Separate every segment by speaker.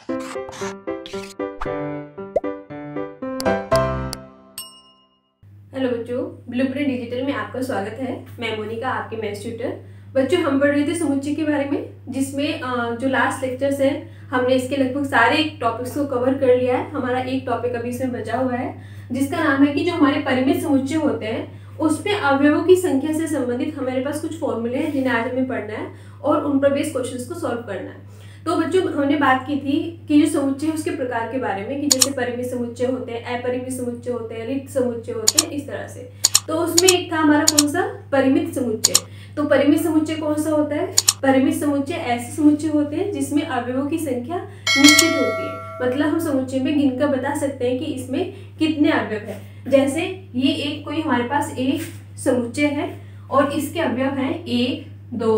Speaker 1: Hello बच्चों, blueprint digital में आपका स्वागत है। मैं मोनिका, आपके मैथ्स ट्यूटर। बच्चों, हम पढ़ रहे थे समुच्चय के बारे में, जिसमें जो लास्ट लेक्चर्स हैं हमने इसके लगभग सारे टॉपिक्स को कवर कर लिया है। हमारा एक टॉपिक अभी इसमें बचा हुआ है, जिसका नाम है कि जो हमारे परिमित समुच्चय होते हैं उसमें अवयवों की संख्या से संबंधित हमारे पास कुछ फॉर्मूले हैं जिन्हें आज हमें पढ़ना है और उन पर बेस्ड क्वेश्चंस को सॉल्व करना है। तो बच्चों, हमने बात की थी कि जो समुच्चय है उसके प्रकार के बारे में, कि जैसे परिमित समुच्चय होते हैं, अपरिमित समुच्चय होते हैं, रिक्त समुच्चय होते हैं, इस तरह से। तो उसमें एक था हमारा कौन सा, परिमित समुच्चय। तो परिमित समुच्चय कौन सा होता है? परिमित समुच्चय ऐसे समुच्चय होते हैं जिसमें अवयवों की संख्या निश्चित होती है। मतलब हम समुच्चय में गिनकर बता सकते हैं कि इसमें कितने अवयव है। जैसे ये एक कोई हमारे पास एक समुच्चय है और इसके अवयव हैं 1, 2,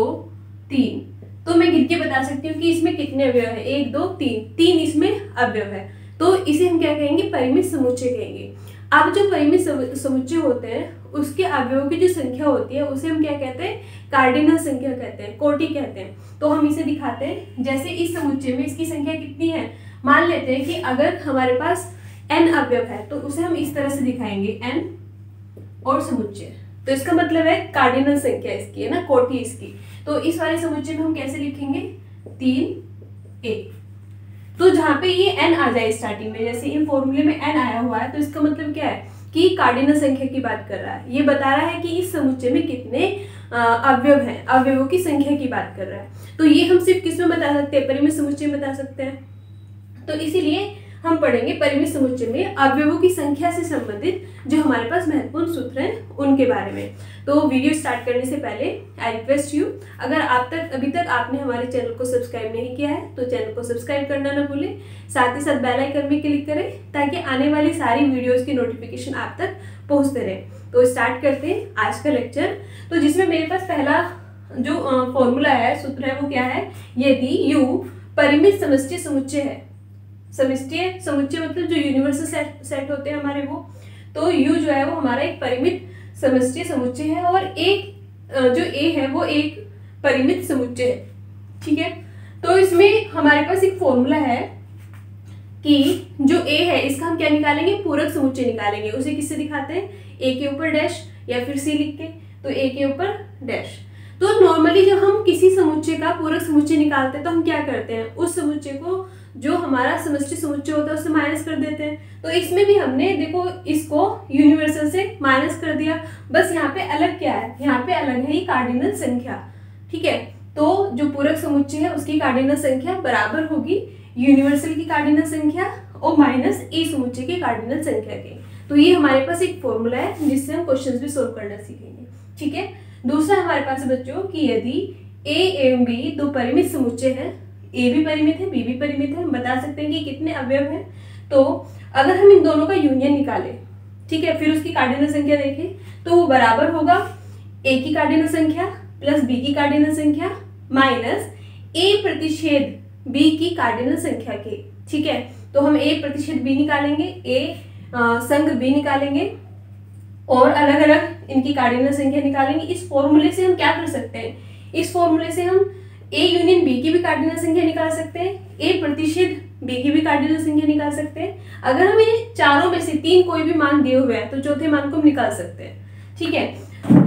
Speaker 1: 3। तो मैं गिन के बता सकती हूँ कि इसमें कितने अवयव है। 1, 2, 3 इसमें अवयव है। तो इसे हम क्या कहेंगे? परिमित समुच्चय कहेंगे। अब जो परिमित समुच्चय होते हैं उसके अवयवों की जो संख्या होती है उसे हम क्या कहते हैं? कार्डिनल संख्या कहते हैं, कोटि कहते हैं। तो हम इसे दिखाते हैं। जैसे इस समुच्चय में इसकी संख्या कितनी है? मान लेते हैं कि अगर हमारे पास n अवयव है तो उसे हम इस तरह से दिखाएंगे, n और समुच्चय। तो इसका मतलब है कार्डिनल संख्या इसकी है ना, कोटि इसकी। तो इस वाले समुच्चय में हम कैसे लिखेंगे? 3a। तो जहां पे ये n आ जाए स्टार्टिंग में, जैसे इन फॉर्मूले में n आया हुआ है, तो इसका मतलब क्या है कि कार्डिनल संख्या की बात कर रहा है। ये बता रहा है कि इस समुच्चय में कितने अवयव हैं, अवयवों की संख्या की बात कर रहा है। तो ये हम सिर्फ किसमें बता सकते हैं? परिमित समुच्चय में बता सकते हैं। तो इसीलिए हम पढ़ेंगे परिमित समुच्चय में अवयवों की संख्या से संबंधित जो हमारे पास महत्वपूर्ण सूत्र हैं उनके बारे में। तो वीडियो स्टार्ट करने से पहले आई रिक्वेस्ट यू, अगर अभी तक आपने हमारे चैनल को सब्सक्राइब नहीं किया है तो चैनल को सब्सक्राइब करना ना भूलें। साथ ही साथ बेल आइकन में क्लिक करें ताकि आने वाली सारी वीडियोज की नोटिफिकेशन आप तक पहुँचते रहे। तो स्टार्ट करते हैं आज का लेक्चर। तो जिसमें मेरे पास पहला जो फॉर्मूला है, सूत्र है, वो क्या है? यदि U परिमित समष्टि समुच्चय है। समष्टि समुच्चय मतलब जो यूनिवर्सल सेट होते हैं हमारे, वो तो U जो है वो हमारा एक परिमित समष्टि समुच्चय है और एक जो A है वो एक परिमित समुच्चय है। ठीक है। तो इसमें हमारे पास एक फॉर्मूला है कि जो A है इसका हम क्या निकालेंगे? पूरक समुच्चय निकालेंगे। उसे किससे दिखाते हैं? A के ऊपर डैश या फिर C लिख के। तो A के ऊपर डैश। तो नॉर्मली जब हम किसी समुच्चय का पूरक समुच्चय निकालते हैं तो हम क्या करते हैं? उस समुच्चय को जो हमारा समष्टि समुच्चय होता है उससे माइनस कर देते हैं। तो इसमें भी हमने देखो इसको यूनिवर्सल से माइनस कर दिया। बस यहाँ पे अलग क्या है? यहाँ पे अलग है ये कार्डिनल संख्या। ठीक है। तो जो पूरक समुच्चय है उसकी कार्डिनल संख्या बराबर होगी यूनिवर्सल की कार्डिनल संख्या और माइनस ए समुच्चय की कार्डिनल संख्या के। तो ये हमारे पास एक फॉर्मूला है जिससे हम क्वेश्चंस भी सोल्व करना सीखेंगे। ठीक है। दूसरा हमारे पास बच्चों कि यदि A एवं B दो परिमित समुच्चय है, A भी परिमित है, B भी परिमित है, हम बता सकते हैं कि कितने अवयव हैं। तो अगर हम इन दोनों का यूनियन निकालें, ठीक है, फिर उसकी कार्डिनल संख्या देखें तो वो बराबर होगा A की कार्डिनल संख्या प्लस B की कार्डिनल संख्या माइनस A प्रतिच्छेद B की कार्डिनल संख्या के। ठीक है। तो हम A प्रतिच्छेद B निकालेंगे, A संग B निकालेंगे और अलग अलग इनकी कार्डिनल संख्या निकालेंगे। इस फॉर्मूले से हम क्या कर सकते हैं? इस फॉर्मूले से हम A यूनियन B की भी कार्डिनल संख्या निकाल सकते हैं, A प्रतिच्छेद B की भी कार्डिनल संख्या निकाल सकते हैं। अगर हमें चारों में से 3 कोई भी मान दिए हुए हैं तो चौथे मान को हम निकाल सकते हैं। ठीक है।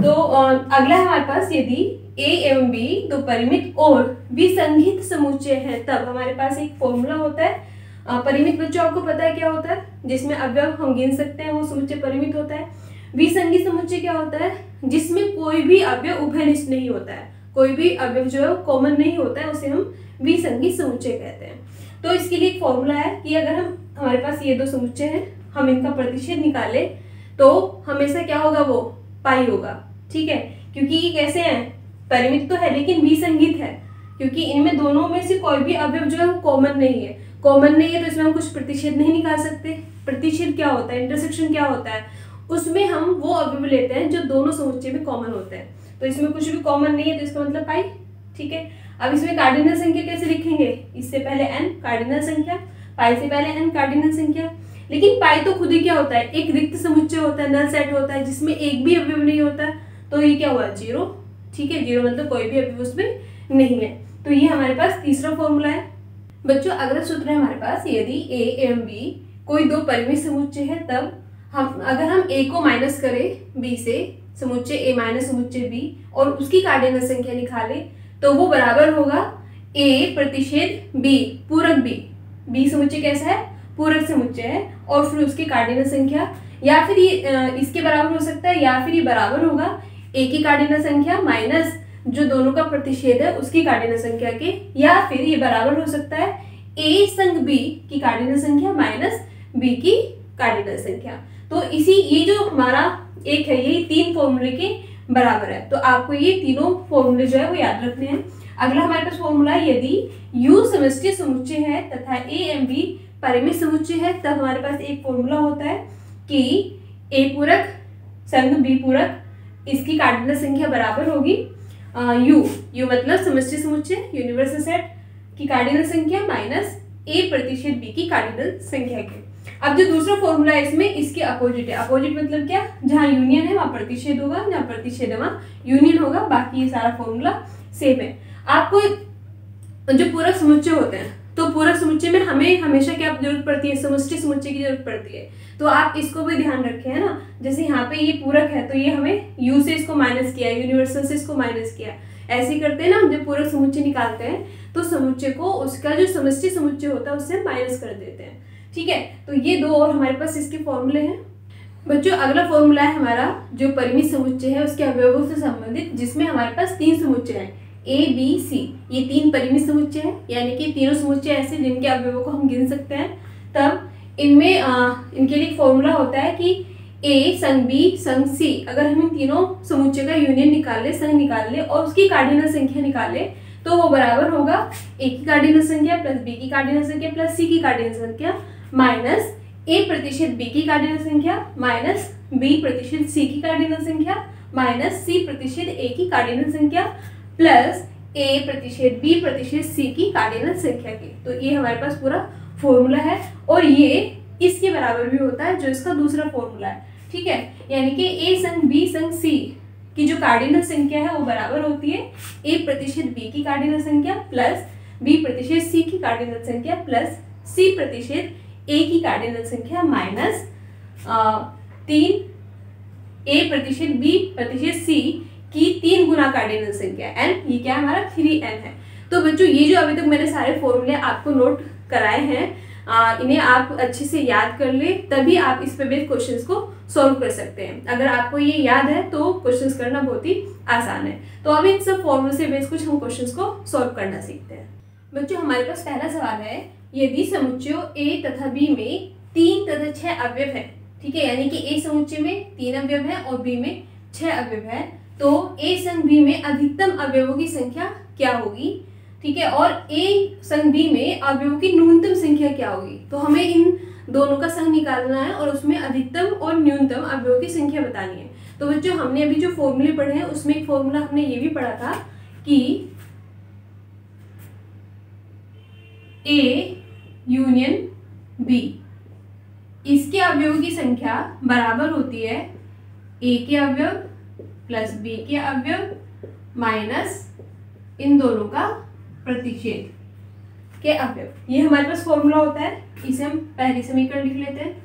Speaker 1: तो अगला हमारे पास यदि A एवं B दो परिमित और विसंगत समुच्चय है तब हमारे पास एक फॉर्मूला होता है। परिमित बच्चों आपको पता है क्या होता है? जिसमें अवयव हम गिन सकते हैं वो समुच्चय परिमित होता है। विसंगत समुच्चय क्या होता है? जिसमें कोई भी अवयव उभयनिष्ठ नहीं होता है, कोई भी अवयव जो है कॉमन नहीं होता है, उसे हम विसंगत समुच्चय कहते हैं। तो इसके लिए एक फॉर्मूला है कि अगर हमारे पास ये दो समुच्चय हैं, हम इनका प्रतिच्छेद निकाले तो हमेशा क्या होगा? वो पाई होगा। ठीक है। क्योंकि ये कैसे हैं? परिमित तो है लेकिन विसंगत है, क्योंकि इनमें दोनों में से कोई भी अवयव जो है वो कॉमन नहीं है। कॉमन नहीं है तो इसमें हम कुछ प्रतिच्छेद नहीं निकाल सकते। प्रतिच्छेद क्या होता है? इंटरसेक्शन क्या होता है? उसमें हम वो अवयव लेते हैं जो दोनों समुच्चय में कॉमन होते हैं। तो इसमें कुछ भी कॉमन नहीं है तो इसका मतलब पाई। ठीक है। अब इसमें कार्डिनल संख्या कैसे लिखेंगे? इससे पहले n कार्डिनल संख्या, पाई से पहले n कार्डिनल संख्या। लेकिन पाई तो खुद ही क्या होता है? एक रिक्त समुच्चय होता है, नल सेट होता है जिसमें एक भी अवयव नहीं होता है। तो ये क्या हुआ? 0। ठीक है। 0 मतलब कोई भी अवयव उसमें नहीं है। तो ये हमारे पास तीसरा फॉर्मूला है। बच्चों अगला सूत्र है हमारे पास, यदि ए एवं बी कोई दो परिमित समुच्चय है, तब अगर हम ए को माइनस करें बी से, समुच्चय ए माइनस समुच्चय बी, और उसकी कार्डिनल संख्या निकालें, तो वो बराबर होगा ए प्रतिच्छेद बी पूरक बी। बी समुच्चय कैसा है? पूरक समुच्चय है, और फिर उसकी कार्डिनल संख्या, या फिर ये इसके बराबर हो सकता है, या फिर ये बराबर होगा ए की कार्डिनल संख्या माइनस जो दोनों का प्रतिच्छेद है उसकी कार्डिनल संख्या के, या फिर ये बराबर हो सकता है ए संग बी की कार्डिनल संख्या माइनस बी की कार्डिनल संख्या। तो इसी ये जो हमारा एक है, ये तीन फॉर्मूले के बराबर है। तो आपको ये तीनों फॉर्मूले जो है वो याद रखने हैं। अगला हमारे पास फॉर्मूला है, यदि U समष्टि समुच्चय है तथा A एवं B परिमित समुच्चय है, तब हमारे पास एक फॉर्मूला होता है कि A पूरक संग B पूरक, इसकी कार्डिनल संख्या बराबर होगी U मतलब समष्टि समुच्चय यूनिवर्सल सेट की कार्डिनल संख्या माइनस A प्रतिशत B की कार्डिनल संख्या के। अब जो दूसरा फॉर्मूला है इसमें इसके अपोजिट है। अपोजिट मतलब क्या? जहाँ यूनियन है वहाँ प्रतिच्छेद होगा, जहाँ प्रतिच्छेद है वहाँ यूनियन होगा। बाकी ये सारा फॉर्मूला सेम है। आपको जो पूरक समुच्चय होते हैं, तो पूरक समुच्चय में हमें हमेशा क्या जरूरत पड़ती है? समष्टि समुच्चय की जरूरत पड़ती है। तो आप इसको भी ध्यान रखें, है ना। जैसे यहाँ पे ये पूरक है तो ये हमें U से इसको माइनस किया, यूनिवर्सल से इसको माइनस किया, ऐसे ही करते हैं ना। हम जब पूरक समुच्चय निकालते हैं तो समुच्चय को उसका जो समष्टि समुच्चय होता है उससे माइनस कर देते हैं, ठीक है। तो ये दो और हमारे पास इसके फॉर्मूले हैं। बच्चों अगला फॉर्मूला है हमारा जो परिमित समुच्चय है उसके अवयवों से संबंधित, जिसमें हमारे पास तीन समुच्चय हैं A B C। ये तीन परिमित समुच्चय हैं, यानी कि तीनों समुच्चय ऐसे जिनके अवयवों को हम गिन सकते हैं। तब इनमें इनके लिए फॉर्मूला होता है कि A संग B संग C, अगर हम इन तीनों समुच्चय का यूनियन निकाल ले, संग निकाल ले और उसकी कार्डिनल संख्या निकाले, तो वो बराबर होगा A की कार्डिनल संख्या प्लस B की कार्डिनल संख्या प्लस C की कार्डिनल संख्या माइनस A प्रतिशत B की कार्डिनल संख्या माइनस B प्रतिशत C की कार्डिनल संख्या माइनस C प्रतिशत A की कार्डिनल संख्या प्लस A प्रतिशत B प्रतिशत C की कार्डिनल संख्या की। तो ये हमारे पास पूरा फॉर्मूला है, और ये इसके बराबर भी होता है जो इसका दूसरा फॉर्मूला है, ठीक है। यानी कि A संग B संग C की जो कार्डिनल संख्या है वो बराबर होती है A प्रतिशत B की कार्डिनल संख्या प्लस B प्रतिशत C की कार्डिनल संख्या प्लस C प्रतिशत A की कार्डिनल संख्या माइनस 3 A प्रतिशत B प्रतिशत C की 3 गुना कार्डिनल संख्या n। ये क्या है हमारा 3n है। तो बच्चों ये जो अभी तक मैंने सारे फॉर्मूले आपको नोट कराए हैं, इन्हें आप अच्छे से याद कर ले, तभी आप इस पे बेस्ड क्वेश्चंस को सॉल्व कर सकते हैं। अगर आपको ये याद है तो क्वेश्चंस करना बहुत ही आसान है। तो अब इन सब फॉर्मूले से बेस्ड कुछ हम क्वेश्चंस को सॉल्व करना सीखते हैं। बच्चों हमारे पास पहला सवाल है, यदि समुच्चयों A तथा B में 3 तथा 6 अवयव है, ठीक है, यानी कि A समुच्चय में 3 अवयव है और B में 6 अवयव है, तो A संग B में अधिकतम अवयवों की संख्या क्या होगी, ठीक है, और A संग B में अवयवों की न्यूनतम संख्या क्या होगी। तो हमें इन दोनों का संग निकालना है और उसमें अधिकतम और न्यूनतम अवयवों की संख्या बतानी है। तो बच्चों हमने अभी जो फॉर्मूले पढ़े हैं उसमें एक फॉर्मूला हमने ये भी पढ़ा था कि A यूनियन B, इसके अवयवों की संख्या बराबर होती है A के अवयव प्लस B के अवयव माइनस इन दोनों का प्रतिच्छेद के अवयव। ये हमारे पास फॉर्मूला होता है, इसे हम पहली समीकरण लिख लेते हैं।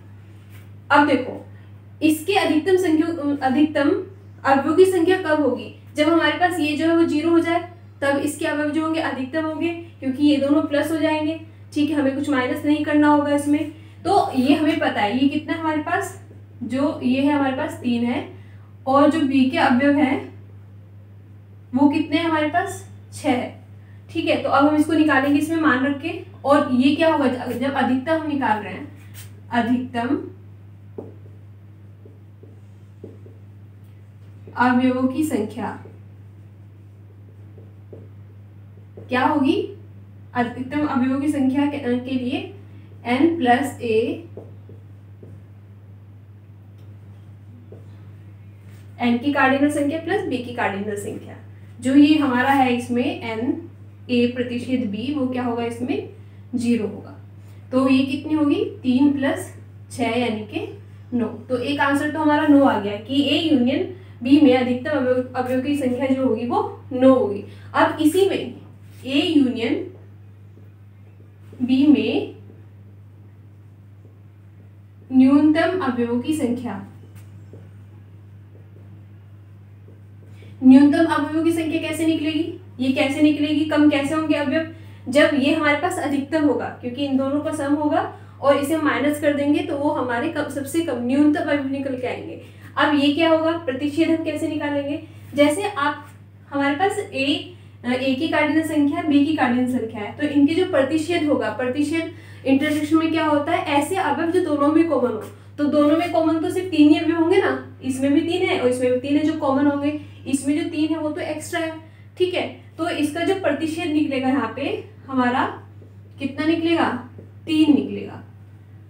Speaker 1: अब देखो इसके अधिकतम अवयवों की संख्या कब होगी? जब हमारे पास ये जो है वो 0 हो जाए, तब इसके अवयव जो होंगे अधिकतम होंगे, क्योंकि ये दोनों प्लस हो जाएंगे, ठीक है, हमें कुछ माइनस नहीं करना होगा इसमें। तो ये हमें पता है ये कितना हमारे पास, जो ये है हमारे पास 3 है, और जो B के अवयव है वो कितने हैं हमारे पास 6 है, ठीक है। तो अब हम इसको निकालेंगे इसमें मान रख के, और ये क्या होगा जब अधिकतम हम निकाल रहे हैं, अधिकतम अवयवों की संख्या क्या होगी? अधिकतम अवयवों की संख्या के लिए n प्लस a n की कार्डिनल संख्या प्लस b की कार्डिनल संख्या, जो ये हमारा है इसमें n a प्रतिशत b, वो क्या होगा इसमें 0 होगा। तो ये कितनी होगी 3 प्लस 6 यानी कि 9। तो एक आंसर तो हमारा 9 आ गया कि A यूनियन B में अधिकतम अवयव की संख्या जो होगी वो 9 होगी। अब इसी में A यूनियन बी में न्यूनतम अवयवों की संख्या। न्यूनतम अवयवों की संख्या कैसे निकलेगी, ये कैसे निकलेगी, कम कैसे होंगे अवयव, जब ये हमारे पास अधिकतम होगा, क्योंकि इन दोनों का सम होगा और इसे माइनस कर देंगे तो वो हमारे सबसे कम न्यूनतम अवयव निकल के आएंगे। अब ये क्या होगा, प्रतिच्छेद हम कैसे निकालेंगे, जैसे आप हमारे पास ए की कार्डिनल संख्या है, बी की कार्डिनल संख्या है, तो इनके जो प्रतिच्छेद होगा, प्रतिच्छेद इंटरसेक्शन में क्या होता है, ऐसे अवयव जो दोनों में कॉमन हो, तो दोनों में कॉमन तो सिर्फ 3 ही अवयव होंगे ना, इसमें भी 3 है और इसमें भी 3 है जो कॉमन होंगे, इसमें जो 3 है वो तो एक्स्ट्रा है, ठीक है। तो इसका जो प्रतिच्छेद निकलेगा यहाँ पे हमारा कितना निकलेगा, 3 निकलेगा।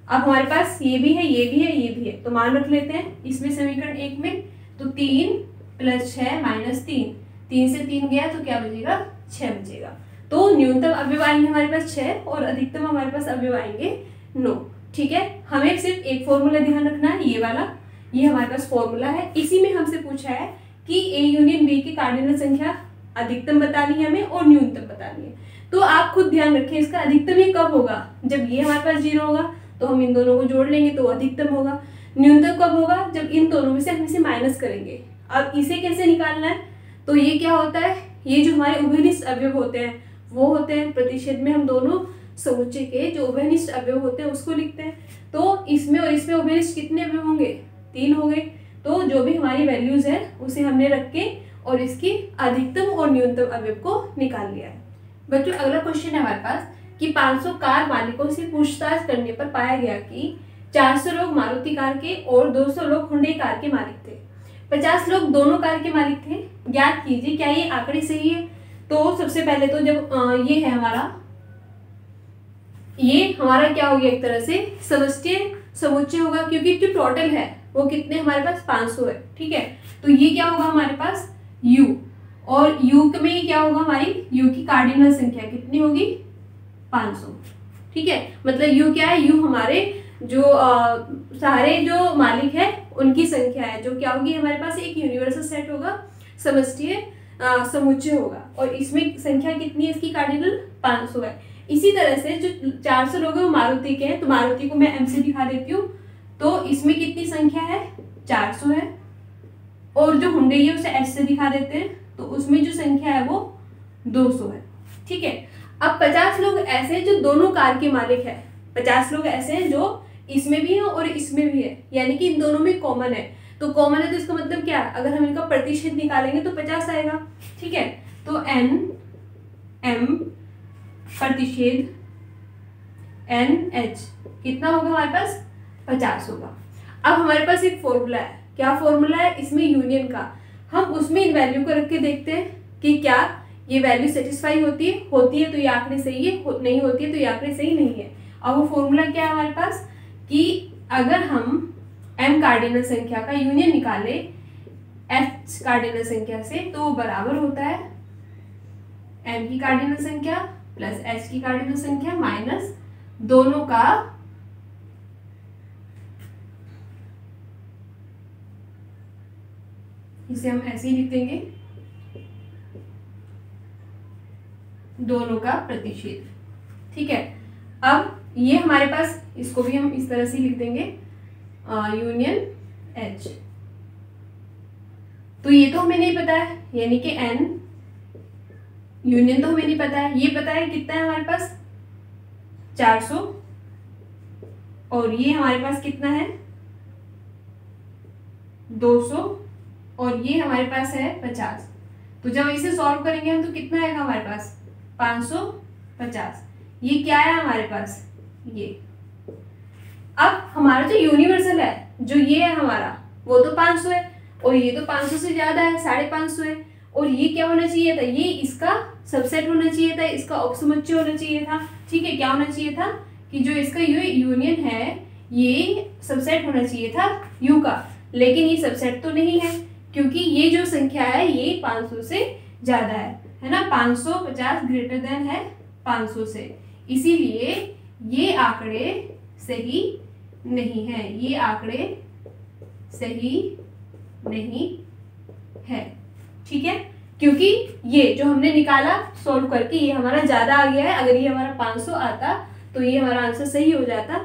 Speaker 1: अब हमारे पास ये भी है, ये भी है, ये भी है, तो मान रख लेते हैं इसमें समीकरण 1 में, तो 3 + 6 - 3, 3 से 3 गया तो क्या बचेगा, 6 बचेगा। तो न्यूनतम अवयव आएंगे हमारे पास 6 और अधिकतम हमारे पास अवयव आएंगे 9, ठीक है। हमें सिर्फ एक फॉर्मूला ध्यान रखना है, ये वाला, ये हमारे पास फॉर्मूला है, इसी में हमसे पूछा है कि ए यूनियन बी की कार्डिनल संख्या अधिकतम बतानी है हमें और न्यूनतम बतानी है। तो आप खुद ध्यान रखें, इसका अधिकतम ही कब होगा, जब ये हमारे पास 0 होगा तो हम इन दोनों को जोड़ लेंगे तो अधिकतम होगा। न्यूनतम कब होगा, जब इन दोनों में से हम इसे माइनस करेंगे। अब इसे कैसे निकालना है, तो ये क्या होता है, ये जो हमारे उभयनिष्ठ अवयव होते हैं वो होते हैं प्रतिच्छेद में हम दोनों समुच्चय के जो उभयनिष्ठ अवयव होते हैं उसको लिखते हैं। तो इसमें और इसमें उभयनिष्ठ कितने अवयव होंगे, 3 हो गए। तो जो भी हमारी वैल्यूज है उसे हमने रख के और इसकी अधिकतम और न्यूनतम अवयव को निकाल लिया है। बच्चों अगला क्वेश्चन है हमारे पास कि 500 कार मालिकों से पूछताछ करने पर पाया गया कि 400 लोग मारुति कार के और 200 लोग हुंडई कार के मालिक थे। 50 लोग दोनों कार के मालिक थे। ज्ञात कीजिए क्या ये आंकड़े सही है। तो सबसे पहले तो जब ये है हमारा, ये हमारा क्या हो गया, एक तरह से समष्टि समुच्चय होगा, क्योंकि जो टोटल है वो कितने हमारे पास 500 है, ठीक है। तो ये क्या होगा हमारे पास u, और u में क्या होगा, हमारी u की कार्डिनल संख्या कितनी होगी, 500, ठीक है। मतलब u क्या है, u हमारे जो सारे जो मालिक है उनकी संख्या है, जो क्या होगी हमारे पास एक यूनिवर्सल सेट होगा, समष्टि समुच्चय होगा, और इसमें संख्या कितनी है इसकी कार्डिनल 500 है। इसी तरह से जो 400 लोग हैं वो मारुति के हैं, तो मारुति को मैं m से दिखा देती हूँ। तो इसमें कितनी संख्या है, 400 है, और जो हुंडई है उसे s से दिखा देते हैं, तो उसमें जो संख्या है वो 200 है, ठीक है। अब 50 लोग ऐसे जो दोनों कार के मालिक है, 50 लोग ऐसे हैं जो इसमें भी है और इसमें भी है, यानी कि इन दोनों में कॉमन है। तो कॉमन है तो इसका मतलब क्या, अगर हम इनका प्रतिशत निकालेंगे तो 50 आएगा, ठीक है। तो n m प्रतिशत NH कितना होगा हमारे पास, 50 होगा। अब हमारे पास एक फॉर्मूला है, क्या फॉर्मूला है, इसमें यूनियन का। हम उसमें इन वैल्यू को रख के देखते हैं कि क्या ये वैल्यू सेटिस्फाई होती है तो ये आंकड़े सही है, नहीं होती है तो ये आंकड़े सही नहीं है। अब वो फॉर्मूला क्या है हमारे पास कि अगर हम m कार्डिनल संख्या का यूनियन निकाले h कार्डिनल संख्या से, तो वो बराबर होता है m की कार्डिनल संख्या प्लस h की कार्डिनल संख्या माइनस दोनों का इसे हम ऐसे ही लिख देंगे, दोनों का प्रतिच्छेद, ठीक है। अब ये हमारे पास, इसको भी हम इस तरह से लिख देंगे यूनियन h। तो ये तो हमें नहीं पता है, यानी कि n यूनियन तो हमें नहीं पता है, ये पता है कितना है हमारे पास 400, और ये हमारे पास कितना है 200, और ये हमारे पास है 50। तो जब इसे सॉल्व करेंगे हम तो कितना आएगा हमारे पास 550। ये क्या है हमारे पास, ये। अब हमारा जो यूनिवर्सल है, जो ये है हमारा, वो तो 500 है, और ये तो 500 से ज्यादा है, 550 है, और ये क्या होना चाहिए था, ये इसका सबसेट होना चाहिए था, इसका उपसमुच्चय होना चाहिए था, ठीक है। क्या होना चाहिए था कि जो इसका यूनियन है ये सबसेट होना चाहिए था u का, लेकिन ये सबसेट तो नहीं है, क्योंकि ये जो संख्या है ये 500 से ज्यादा है ना, 550 ग्रेटर देन है 500 से, इसीलिए ये आंकड़े सही नहीं है, ये आंकड़े सही नहीं है, ठीक है। क्योंकि ये जो हमने निकाला सॉल्व करके ये हमारा ज्यादा आ गया है, अगर ये हमारा 500 आता तो ये हमारा आंसर सही हो जाता।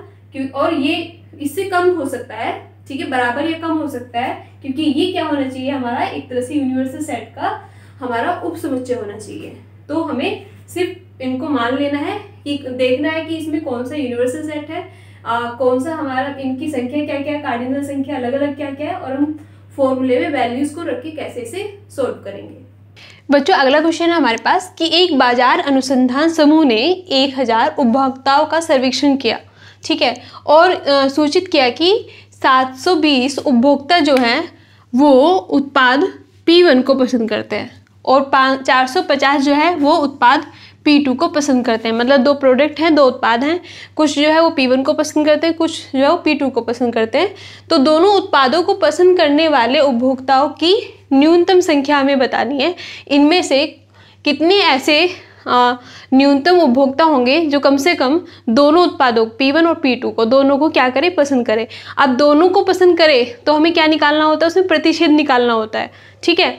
Speaker 1: और ये इससे कम हो सकता है, ठीक है, बराबर या कम हो सकता है, क्योंकि ये क्या होना चाहिए हमारा एक तरह से यूनिवर्सल सेट का हमारा उप समुच्चय होना चाहिए। तो हमें सिर्फ इनको मान लेना है कि देखना है कि इसमें कौन सा यूनिवर्सल सेट है, कौन सा हमारा, इनकी संख्या क्या क्या है, कार्डिनल संख्या अलग अलग क्या क्या है, और हम फॉर्मूले में वैल्यूज को रख के कैसे इसे सोल्व करेंगे।
Speaker 2: बच्चों अगला क्वेश्चन है हमारे पास कि एक बाजार अनुसंधान समूह ने 1000 उपभोक्ताओं का सर्वेक्षण किया, ठीक है, और सूचित किया कि 720 उपभोक्ता जो हैं वो उत्पाद P1 को पसंद करते हैं और 450 जो है वो उत्पाद P2 को पसंद करते हैं। मतलब दो प्रोडक्ट हैं, दो उत्पाद हैं, कुछ जो है वो P1 को पसंद करते हैं, कुछ जो है वो P2 को पसंद करते हैं। तो दोनों उत्पादों को पसंद करने वाले उपभोक्ताओं की न्यूनतम संख्या हमें बतानी है। इनमें से कितने ऐसे न्यूनतम उपभोक्ता होंगे जो कम से कम दोनों उत्पादों P1 और P2 को दोनों को क्या करे, पसंद करे। अब दोनों को पसंद करे तो हमें क्या निकालना होता है, उसमें प्रतिशत निकालना होता है, ठीक है,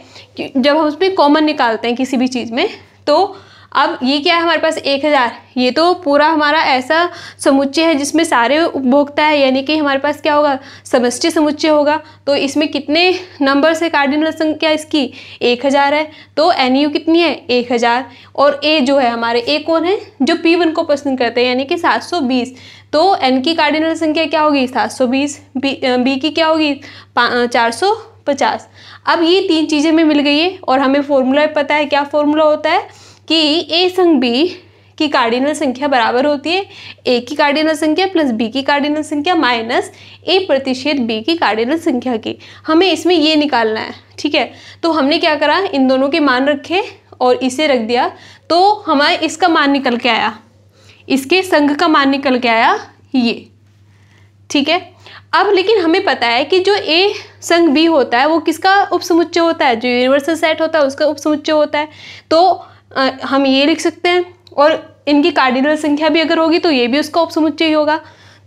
Speaker 2: जब हम उसमें कॉमन निकालते हैं किसी भी चीज़ में। तो अब ये क्या है हमारे पास 1000, ये तो पूरा हमारा ऐसा समुच्चय है जिसमें सारे उपभोक्ता है, यानी कि हमारे पास क्या होगा, समष्टि समुच्चय होगा। तो इसमें कितने नंबर से कार्डिनल संख्या इसकी 1000 है, तो NU कितनी है 1000। और A जो है हमारे A कौन है, जो P1 को पसंद करते हैं, यानी कि 720। तो N की कार्डिनल संख्या क्या होगी 720, B की क्या होगी 450। अब ये तीन चीज़ें में मिल गई है और हमें फॉर्मूला पता है, क्या फॉर्मूला होता है कि A संग B की कार्डिनल संख्या बराबर होती है A की कार्डिनल संख्या प्लस B की कार्डिनल संख्या माइनस A प्रतिशत B की कार्डिनल संख्या की। हमें इसमें ये निकालना है, ठीक है। तो हमने क्या करा, इन दोनों के मान रखे और इसे रख दिया, तो हमारे इसका मान निकल के आया, इसके संघ का मान निकल के आया ये, ठीक है। अब लेकिन हमें पता है कि जो A संग B होता है वो किसका उपसमुच्चय होता है, जो यूनिवर्सल सेट होता है उसका उपसमुच्चय होता है। तो हम ये लिख सकते हैं, और इनकी कार्डिनल संख्या भी अगर होगी तो ये भी उसका उपसमुच्चय होगा।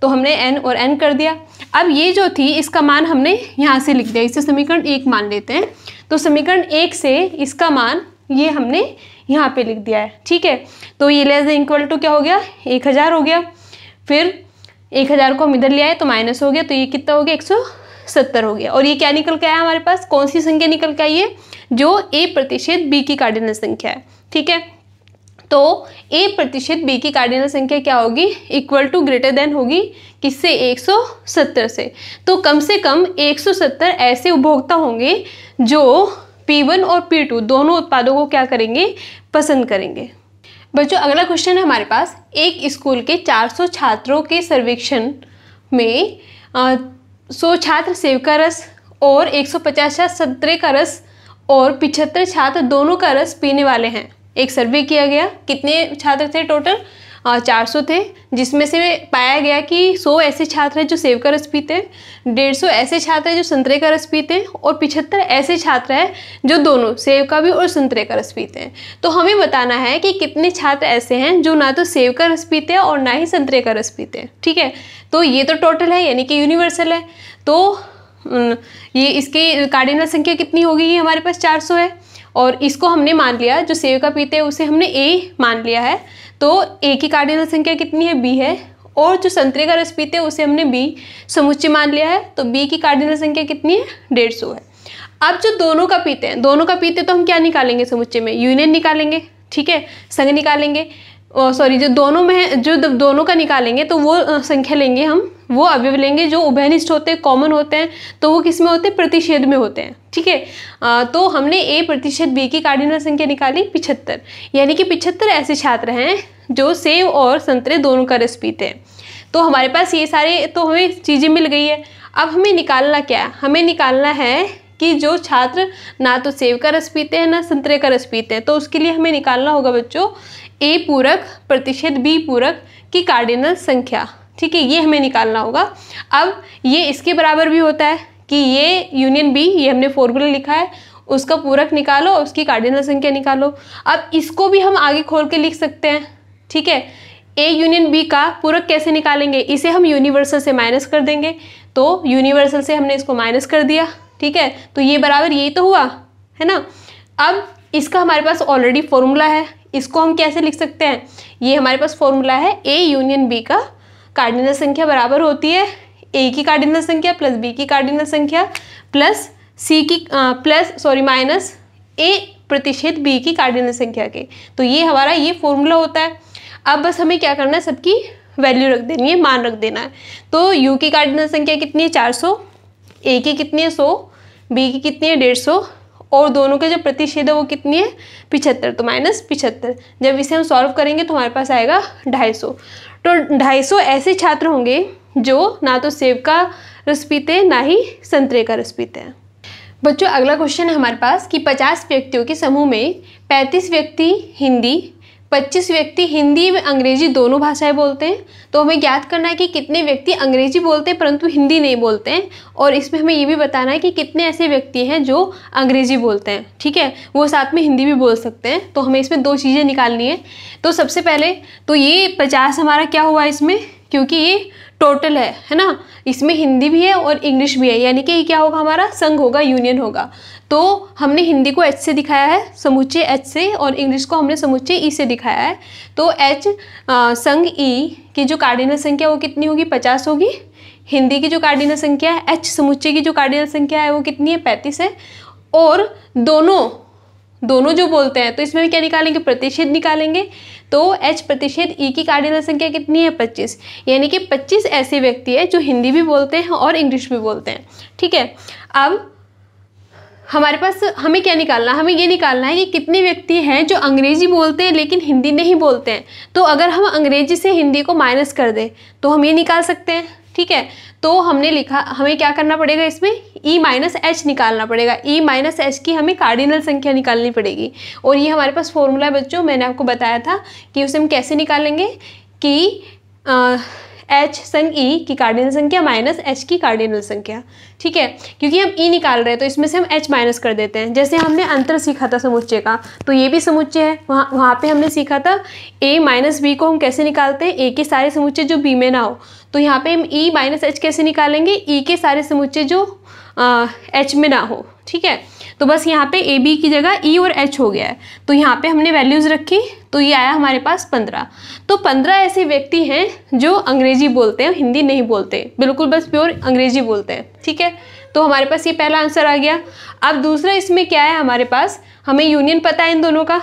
Speaker 2: तो हमने n और n कर दिया। अब ये जो थी इसका मान हमने यहाँ से लिख दिया, इसे समीकरण 1 मान लेते हैं। तो समीकरण 1 से इसका मान ये हमने यहाँ पे लिख दिया है, ठीक है। तो ये लेस देन इक्वल टू क्या हो गया 1000 हो गया। फिर 1000 को हम इधर ले आए तो माइनस हो गया, तो ये कितना हो गया 170 हो गया। और ये क्या निकल के आया हमारे पास, कौन सी संख्या निकल के आई है, जो A प्रतिशत B की कार्डिनल संख्या है, ठीक है। तो A प्रतिशत B की कार्डिनल संख्या क्या होगी, इक्वल टू ग्रेटर देन होगी किससे 170 से। तो कम से कम 170 ऐसे उपभोक्ता होंगे जो P1 और P2 दोनों उत्पादों को क्या करेंगे, पसंद करेंगे। बच्चों अगला क्वेश्चन है हमारे पास, एक स्कूल के 400 छात्रों के सर्वेक्षण में 100 छात्र सेब का रस और 150 छात्र संतरे का रस और 75 छात्र दोनों का रस पीने वाले हैं। एक सर्वे किया गया, कितने छात्र थे टोटल 400 थे, जिसमें से पाया गया कि 100 ऐसे छात्र हैं जो सेब का रस पीते हैं, 150 ऐसे छात्र हैं जो संतरे का रस पीते हैं और 75 ऐसे छात्र हैं जो दोनों सेब का भी और संतरे का रस पीते हैं। तो हमें बताना है कि कितने छात्र ऐसे हैं जो ना तो सेब का रस पीते हैं और ना ही संतरे का रस पीते हैं, ठीक है। तो ये तो टोटल है, यानी कि यूनिवर्सल है। तो ये इसकी कार्डिनल संख्या कितनी होगी, ये हमारे पास 400 है और इसको हमने मान लिया, जो सेब का पीते हैं उसे हमने A मान लिया है। तो A की कार्डिनल संख्या कितनी है, B है, और जो संतरे का रस पीते हैं उसे हमने B समुच्चय मान लिया है। तो B की कार्डिनल संख्या कितनी है, 150 है। अब जो दोनों का पीते हैं, दोनों का पीते तो हम क्या निकालेंगे समुच्चय में, यूनियन निकालेंगे, ठीक है, संघ निकालेंगे। सॉरी, जो दोनों में है, जो दोनों का निकालेंगे तो वो संख्या लेंगे हम, वो अवयव लेंगे जो उभयनिष्ठ होते हैं, कॉमन होते हैं, तो वो किस में होते हैं, प्रतिच्छेद में होते हैं, ठीक है। तो हमने A प्रतिशत B की कार्डिनल संख्या निकाली 75, यानी कि 75 ऐसे छात्र हैं जो सेब और संतरे दोनों का रस पीते हैं। तो हमारे पास ये सारे तो हमें चीज़ें मिल गई है। अब हमें निकालना क्या है, हमें निकालना है कि जो छात्र ना तो सेब का रस पीते हैं ना संतरे का रस पीते हैं, तो उसके लिए हमें निकालना होगा बच्चों A पूरक प्रतिशत B पूरक की कार्डिनल संख्या, ठीक है, ये हमें निकालना होगा। अब ये इसके बराबर भी होता है कि ये यूनियन B, ये हमने फॉर्मूला लिखा है, उसका पूरक निकालो और उसकी कार्डिनल संख्या निकालो। अब इसको भी हम आगे खोल के लिख सकते हैं, ठीक है। A यूनियन B का पूरक कैसे निकालेंगे, इसे हम यूनिवर्सल से माइनस कर देंगे। तो यूनिवर्सल से हमने इसको माइनस कर दिया, ठीक है, तो ये बराबर यही तो हुआ है ना। अब इसका हमारे पास ऑलरेडी फॉर्मूला है, इसको हम कैसे लिख सकते हैं, ये हमारे पास फॉर्मूला है A यूनियन B का कार्डिनल संख्या बराबर होती है A की कार्डिनल संख्या प्लस B की कार्डिनल संख्या प्लस माइनस A प्रतिशत B की कार्डिनल संख्या के। तो ये हमारा ये फॉर्मूला होता है। अब बस हमें क्या करना है, सबकी वैल्यू रख देनी है, मान रख देना है। तो U की कार्डिनल संख्या कितनी है 400, A की कितनी है 100, B की कितनी है 150 और दोनों के जो प्रतिशत है वो कितनी है 75, तो माइनस 75। जब इसे हम सॉल्व करेंगे तो हमारे पास आएगा 250। तो 250 ऐसे छात्र होंगे जो ना तो सेब का रस पीते हैं ना ही संतरे का रस पीते हैं। बच्चों अगला क्वेश्चन है हमारे पास कि 50 व्यक्तियों के समूह में 35 व्यक्ति हिंदी, 25 व्यक्ति हिंदी व अंग्रेजी दोनों भाषाएं बोलते हैं। तो हमें ज्ञात करना है कि कितने व्यक्ति अंग्रेजी बोलते हैं परंतु हिंदी नहीं बोलते हैं, और इसमें हमें ये भी बताना है कि कितने ऐसे व्यक्ति हैं जो अंग्रेजी बोलते हैं, ठीक है, वो साथ में हिंदी भी बोल सकते हैं। तो हमें इसमें 2 चीज़ें निकालनी है। तो सबसे पहले तो ये 50 हमारा क्या हुआ इसमें, क्योंकि ये टोटल है ना, इसमें हिंदी भी है और इंग्लिश भी है, यानी कि ये क्या होगा हमारा संघ होगा, यूनियन होगा। तो हमने हिंदी को H से दिखाया है, समुच्चय H से, और इंग्लिश को हमने समुच्चय E से दिखाया है। तो H संघ E की जो कार्डिनल संख्या वो कितनी होगी 50 होगी। हिंदी की जो कार्डिनल संख्या है H समुच्चय की जो कार्डिनल संख्या है वो कितनी है 35 है। और दोनों जो बोलते हैं तो इसमें भी क्या निकालेंगे, प्रतिशत निकालेंगे। तो H प्रतिशत E की कार्डिनल संख्या कितनी है 25, यानी कि 25 ऐसे व्यक्ति है जो हिंदी भी बोलते हैं और इंग्लिश भी बोलते हैं, ठीक है। अब हमारे पास हमें क्या निकालना, हमें ये निकालना है कि कितने व्यक्ति हैं जो अंग्रेजी बोलते हैं लेकिन हिंदी नहीं बोलते हैं। तो अगर हम अंग्रेजी से हिंदी को माइनस कर दें तो हम ये निकाल सकते हैं, ठीक है। तो हमने लिखा, हमें क्या करना पड़ेगा, इसमें E माइनस H निकालना पड़ेगा। E माइनस H की हमें कार्डिनल संख्या निकालनी पड़ेगी, और ये हमारे पास फॉर्मूला है बच्चों, मैंने आपको बताया था कि उसे हम कैसे निकालेंगे कि H संग E की कार्डिनल संख्या माइनस H की कार्डिनल संख्या, ठीक है। क्योंकि हम E निकाल रहे हैं तो इसमें से हम H माइनस कर देते हैं। जैसे हमने अंतर सीखा था समुच्चय का, तो ये भी समुच्चय है, वहाँ पे हमने सीखा था A माइनस B को हम कैसे निकालते हैं, A के सारे समुच्चय जो B में ना हो। तो यहाँ पे हम E माइनस H कैसे निकालेंगे, E के सारे समुच्चय जो H में ना हो, ठीक है। तो बस यहाँ पे A B की जगह E और H हो गया है। तो यहाँ पे हमने वैल्यूज़ रखी, तो ये आया हमारे पास 15। तो 15 ऐसे व्यक्ति हैं जो अंग्रेजी बोलते हैं, हिंदी नहीं बोलते, बिल्कुल बस प्योर अंग्रेजी बोलते हैं, ठीक है। तो हमारे पास ये पहला आंसर आ गया। अब दूसरा इसमें क्या है हमारे पास, हमें यूनियन पता है इन दोनों का,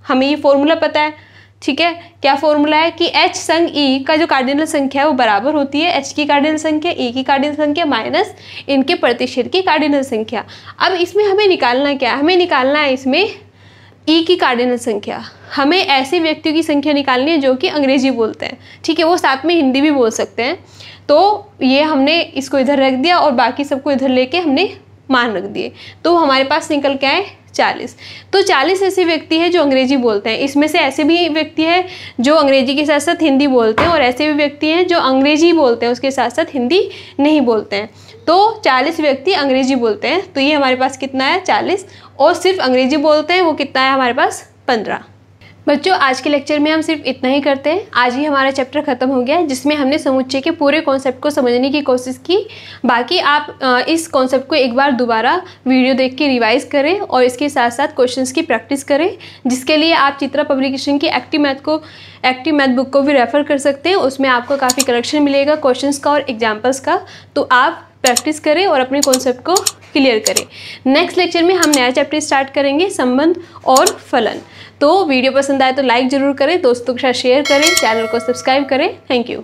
Speaker 2: हमें ये फॉर्मूला पता है, ठीक है। क्या फॉर्मूला है कि H संग E का जो कार्डिनल संख्या है वो बराबर होती है H की कार्डिनल संख्या E की कार्डिनल संख्या माइनस इनके प्रतिशत की कार्डिनल संख्या। अब इसमें हमें निकालना क्या है, हमें निकालना है इसमें E की कार्डिनल संख्या। हमें ऐसे व्यक्तियों की संख्या निकालनी है जो कि अंग्रेजी बोलते हैं, ठीक है, वो साथ में हिंदी भी बोल सकते हैं। तो ये हमने इसको इधर रख दिया और बाकी सबको इधर लेके हमने मान रख दिए। तो हमारे पास निकल के आए 40। तो 40 ऐसे व्यक्ति हैं जो अंग्रेजी बोलते हैं। इसमें से ऐसे भी व्यक्ति हैं जो अंग्रेजी के साथ साथ हिंदी बोलते हैं, और ऐसे भी व्यक्ति हैं जो अंग्रेजी बोलते हैं उसके साथ साथ हिंदी नहीं बोलते हैं। तो 40 व्यक्ति अंग्रेजी बोलते हैं, तो ये हमारे पास कितना है 40, और सिर्फ अंग्रेजी बोलते हैं वो कितना है हमारे पास 15। बच्चों आज के लेक्चर में हम सिर्फ इतना ही करते हैं। आज ही हमारा चैप्टर ख़त्म हो गया है जिसमें हमने समुच्चय के पूरे कॉन्सेप्ट को समझने की कोशिश की। बाकी आप इस कॉन्सेप्ट को एक बार दोबारा वीडियो देख के रिवाइज करें और इसके साथ साथ क्वेश्चंस की प्रैक्टिस करें, जिसके लिए आप चित्रा पब्लिकेशन की एक्टिव मैथ बुक को भी रेफ़र कर सकते हैं। उसमें आपको काफ़ी कलेक्शन मिलेगा क्वेश्चंस का और एग्जाम्पल्स का। तो आप प्रैक्टिस करें और अपने कॉन्सेप्ट को क्लियर करें। नेक्स्ट लेक्चर में हम नया चैप्टर स्टार्ट करेंगे, संबंध और फलन। तो वीडियो पसंद आए तो लाइक ज़रूर करें, दोस्तों के साथ शेयर करें, चैनल को सब्सक्राइब करें। Thank you.